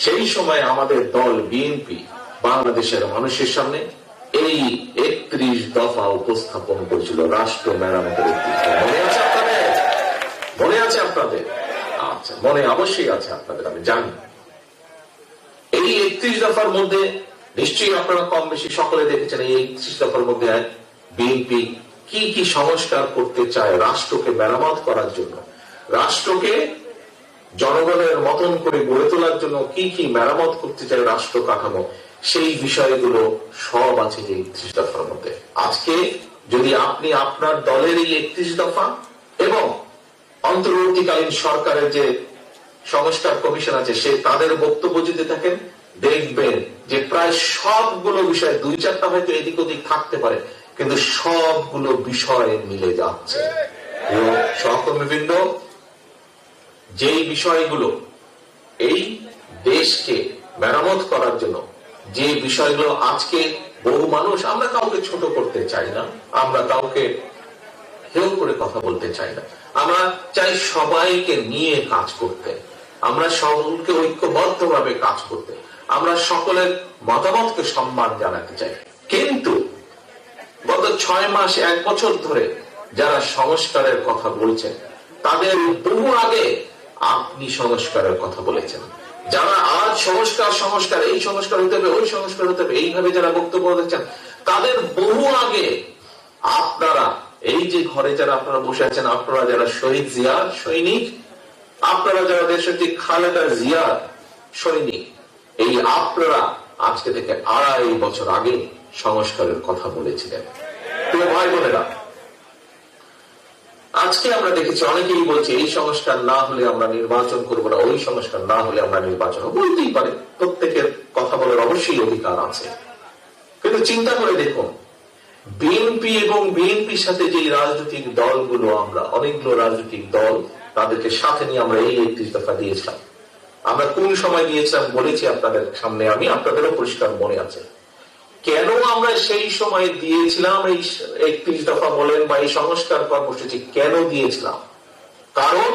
সেই সময় আমাদের দল বিএনপি বাংলাদেশের মানুষের সামনে এই 31 দফা উপস্থাপন করেছিল রাষ্ট্র মেরামতের মনে আছে আপনাদের? মনে আছে আপনাদের? আচ্ছা, মনে অবশ্যই আছে আপনাদের, আমি জানি। এই 31 দফার মধ্যে নিশ্চয়ই আপনারা কম বেশি সকলে দেখেছেন এই 31 দফার মধ্যে বিএনপি কি কি সংস্কার করতে চায় রাষ্ট্রকে মেরামত করার জন্য, রাষ্ট্রকে জনগণের মতন করে গড়ে তোলার জন্য কি কি মেরামত করতে চায় রাষ্ট্র কাঠামো, সেই বিষয়গুলো সব আছে এই 31 দফার মধ্যে। আজকে যদি আপনি আপনার দলের এই 31 দফা এবং অন্তর্বর্তীকালীন সরকারের যে সংস্কার কমিশন আছে সে তাদের বক্তব্য যদি থাকেন, দেখবেন যে প্রায় সবগুলো বিষয়, 2-4টা হয়তো এদিক ওদিক থাকতে পারে, কিন্তু সবগুলো বিষয়ে মিলে যাচ্ছে। সহকর্মীবৃন্দ, যেই বিষয়গুলো এই দেশকে মেরামত করার জন্য, যে বিষয়গুলো আজকে বহু মানুষ, আমরা কাউকে ছোট করতে চাই না, আমরা কাউকে হেয় করে কথা বলতে চাই না, আমরা চাই সবাইকে নিয়ে কাজ করতে, আমরা সকলকে ঐক্যবদ্ধ ভাবে কাজ করতে, আমরা সকলের মতামতকে সম্মান জানাতে চাই। কিন্তু গত 6 মাস 1 বছর ধরে যারা সংস্কারের কথা বলছেন, তাদের বহু আগে আপনি সংস্কারের কথা বলেছেন। যারা আজ সংস্কার এই সংস্কার হতে হবে, ওই সংস্কার হতে হবে, এইভাবে যারা বক্তব্য দিচ্ছেন, তাদের বহু আগে আপনারা এই যে ঘরে যারা আপনারা বসে আছেন, আপনারা যারা শহীদ জিয়ার সৈনিক, আপনারা যারা দেশটি খালেদা জিয়ার সৈনিক, এই আপনারা আজকে থেকে 2.5 বছর আগে সংস্কারের কথা বলেছিলেন। প্রিয় ভাই বোনেরা, আজকে আমরা দেখেছি অনেকেই বলছে এই সংস্কার না হলে আমরা নির্বাচন করবো না, ওই সংস্কার না হলে আমরা নির্বাচন, বলতেই পারে, প্রত্যেকের কথা বলার অবশ্যই অধিকার আছে। কিন্তু চিন্তা করে দেখুন, বিএনপি এবং বিএনপির সাথে যে রাজনৈতিক দলগুলো, আমরা অনেকগুলো রাজনৈতিক দল, তাদেরকে সাথে নিয়ে আমরা এই 31 দফা দিয়েছিলাম। আমরা কোন সময় দিয়েছিলাম বলেছি আপনাদের সামনে, আমি আপনাদেরও পরিষ্কার মনে আছে। কেন আমরা সেই সময় দিয়েছিলাম এই 31 দফা বলেন বা এই সংস্কার কর্মসূচি কেন দিয়েছিলাম? কারণ